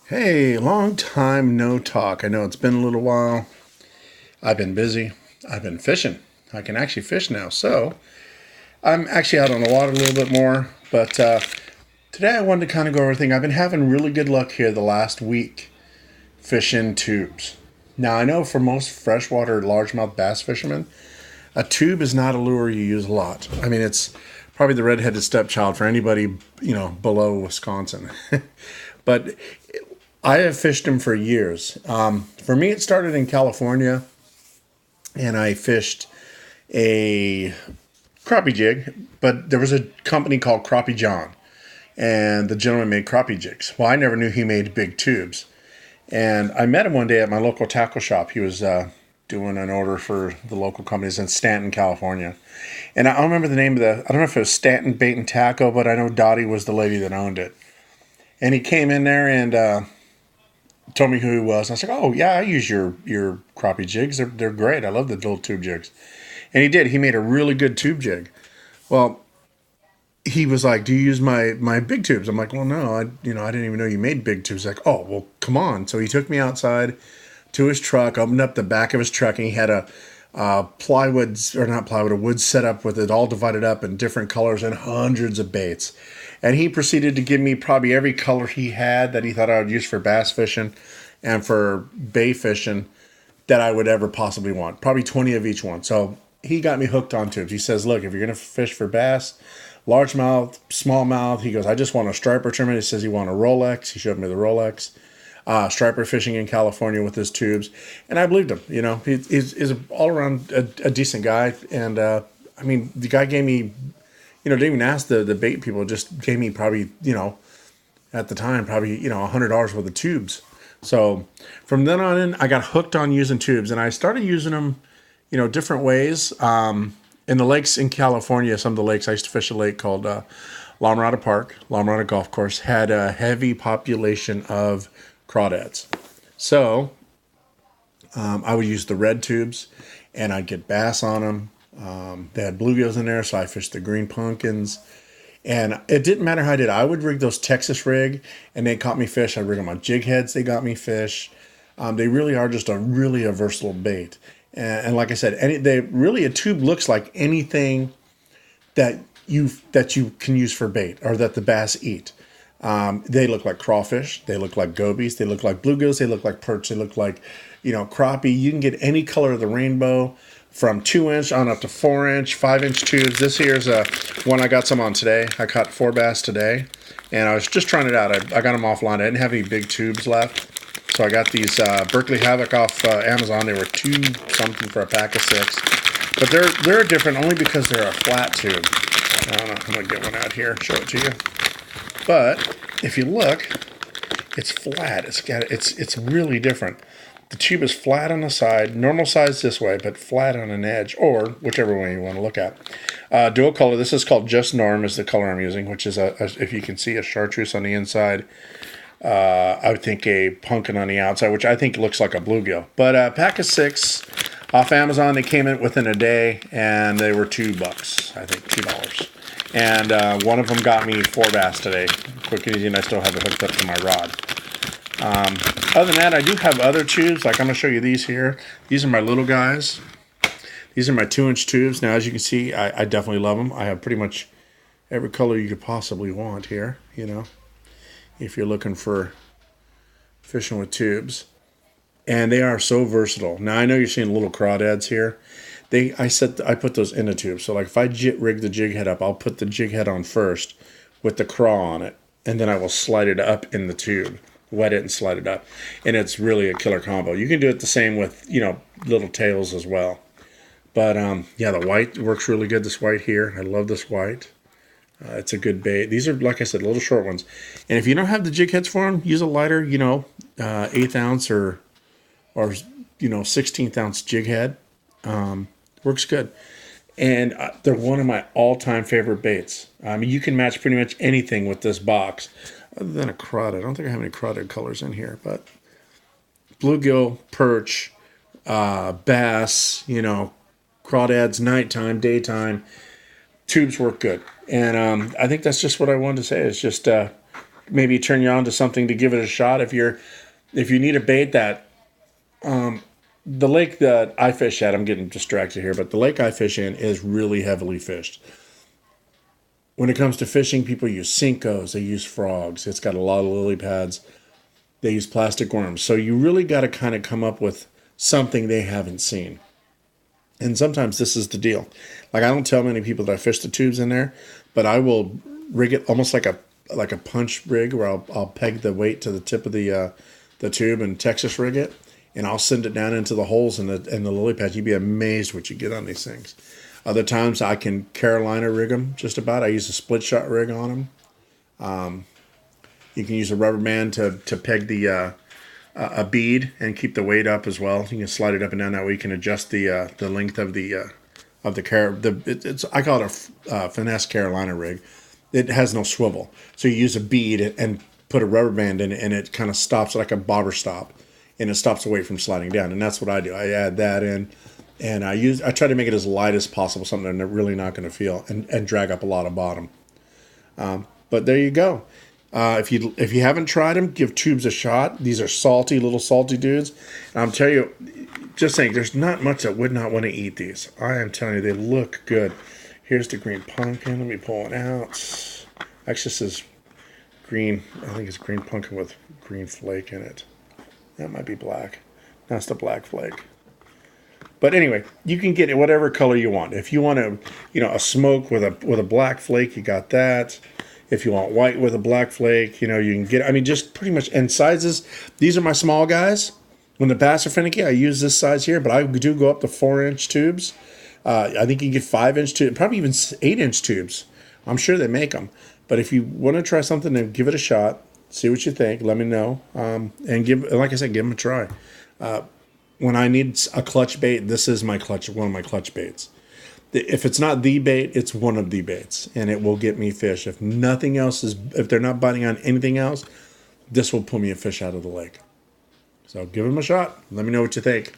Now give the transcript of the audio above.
Hey, long time no talk. I know it's been a little while. I've been busy. I've been fishing. I can actually fish now. So I'm actually out on the water a little bit more. But today I wanted to kind of go over everything. I've been having really good luck here the last week fishing tubes. Now I know for most freshwater largemouth bass fishermen, a tube is not a lure you use a lot. I mean, it's probably the redheaded stepchild for anybody, below Wisconsin. But I have fished them for years. For me, it started in California, and I fished a crappie jig, but there was a company called Crappie John, and the gentleman made crappie jigs. Well, I never knew he made big tubes. And I met him one day at my local tackle shop. He was doing an order for the local companies in Stanton, California. And I don't remember the name of I don't know if it was Stanton Bait and Tackle, but I know Dottie was the lady that owned it. And he came in there and told me who he was. And I was like, oh, yeah, I use your crappie jigs. They're great. I love the little tube jigs. And he did. He made a really good tube jig. Well, he was like, do you use my big tubes? I'm like, well, no, I didn't even know you made big tubes. Like, oh, well, come on. So he took me outside to his truck, opened up the back of his truck, and he had a wood set up with it all divided up in different colors and hundreds of baits. And he proceeded to give me probably every color he had that he thought I would use for bass fishing and for bay fishing that I would ever possibly want. Probably 20 of each one. So he got me hooked on tubes. He says, look, if you're going to fish for bass, largemouth, smallmouth, he goes, I just want a striper tournament. He says he want a Rolex. He showed me the Rolex. Striper fishing in California with his tubes. And I believed him. He's all around a decent guy. And, the guy gave me, didn't even ask the bait people, just gave me probably, at the time, probably, $100 worth of tubes. So from then on in, I got hooked on using tubes, and I started using them, different ways. In the lakes in California, some of the lakes, I used to fish a lake called La Mirada Park, La Mirada Golf Course, had a heavy population of crawdads. So I would use the red tubes, and I'd get bass on them. They had bluegills in there, so I fished the green pumpkins. And it didn't matter how I did. I would rig those Texas rig, and they caught me fish. I'd rig them on jig heads. They got me fish. They really are just a versatile bait. And like I said, a tube looks like anything that you can use for bait or that the bass eat. They look like crawfish. They look like gobies. They look like bluegills. They look like perch. They look like, crappie. You can get any color of the rainbow from 2-inch on up to 4-inch, 5-inch tubes. This here's one I got some on today. I caught 4 bass today, and I was just trying it out. I got them offline. I didn't have any big tubes left. So I got these Berkeley Havoc off Amazon. They were $2 something for a pack of 6. But they're different only because they're a flat tube. I don't know. I'm going to get one out here and show it to you. But if you look, it's flat. It's really different. The tube is flat on the side, normal size this way, but flat on an edge, or whichever way you want to look at. Dual color. This is called Just Norm is the color I'm using, which is, if you can see, a chartreuse on the inside. I would think a pumpkin on the outside, which I think looks like a bluegill. But a pack of 6 off Amazon. They came in within a day, and they were $2, I think $2. And one of them got me 4 bass today, quick and easy, and I still have it hooked up to my rod. Other than that, I do have other tubes. Like I'm going to show you these here. These are my little guys. These are my 2-inch tubes. Now, as you can see, I definitely love them. I have pretty much every color you could possibly want here, if you're looking for fishing with tubes. And they are so versatile. Now, I know you're seeing little crawdads here. I put those in a tube. So, like, if I rig the jig head up, I'll put the jig head on first with the craw on it, and then I will slide it up in the tube. Wet it and slide it up, and it's really a killer combo. You can do it the same with little tails as well. But the white works really good. This white here, I love this white. It's a good bait. These are, like I said, little short ones. And if you don't have the jig heads for them, use a lighter 1/8 ounce or 16th ounce jig head. Works good. And they're one of my all-time favorite baits. You can match pretty much anything with this box. Other than a crawdad. I don't think I have any crawdad colors in here, but bluegill, perch, bass, crawdads, nighttime, daytime, tubes work good. And I think that's just what I wanted to say. It's just maybe turn you on to something to give it a shot. If you need a bait that the lake that I fish at, I'm getting distracted here, but the lake I fish in is really heavily fished. When it comes to fishing, people use Cincos, they use frogs. It's got a lot of lily pads. They use plastic worms. So you really got to kind of come up with something they haven't seen. And sometimes this is the deal. Like, I don't tell many people that I fish the tubes in there, but I will rig it almost like a punch rig, where I'll peg the weight to the tip of the tube and Texas rig it, and I'll send it down into the holes in the lily pads. You'd be amazed what you get on these things. Other times I can Carolina rig them just about. I use a split shot rig on them. You can use a rubber band to peg a bead and keep the weight up as well. You can slide it up and down. That way you can adjust the length of I call it a finesse Carolina rig. It has no swivel, so you use a bead and put a rubber band in it, and it kind of stops like a bobber stop, and it stops the weight from sliding down. And that's what I do. I add that in, and I try to make it as light as possible, something they're really not going to feel and drag up a lot of bottom. But there you go. If you haven't tried them, give tubes a shot. These are salty, little salty dudes. And I'm telling you, just saying, there's not much that would not want to eat these. I am telling you, they look good. Here's the green pumpkin. Let me pull it out. Actually, this is green. I think it's green pumpkin with green flake in it. That might be black. That's the black flake. But anyway, you can get it whatever color you want. If you want a smoke with a black flake, you got that. If you want white with a black flake, you can get, just pretty much. And sizes, these are my small guys. When the bass are finicky, I use this size here, but I do go up to 4-inch tubes. I think you can get 5-inch tubes, probably even 8-inch tubes. I'm sure they make them. But if you want to try something, then give it a shot. See what you think. Let me know. And like I said, give them a try. When I need a clutch bait, this is one of my clutch baits. If it's not the bait, it's one of the baits, and it will get me fish. If nothing else if they're not biting on anything else, this will pull me a fish out of the lake. So give them a shot. Let me know what you think.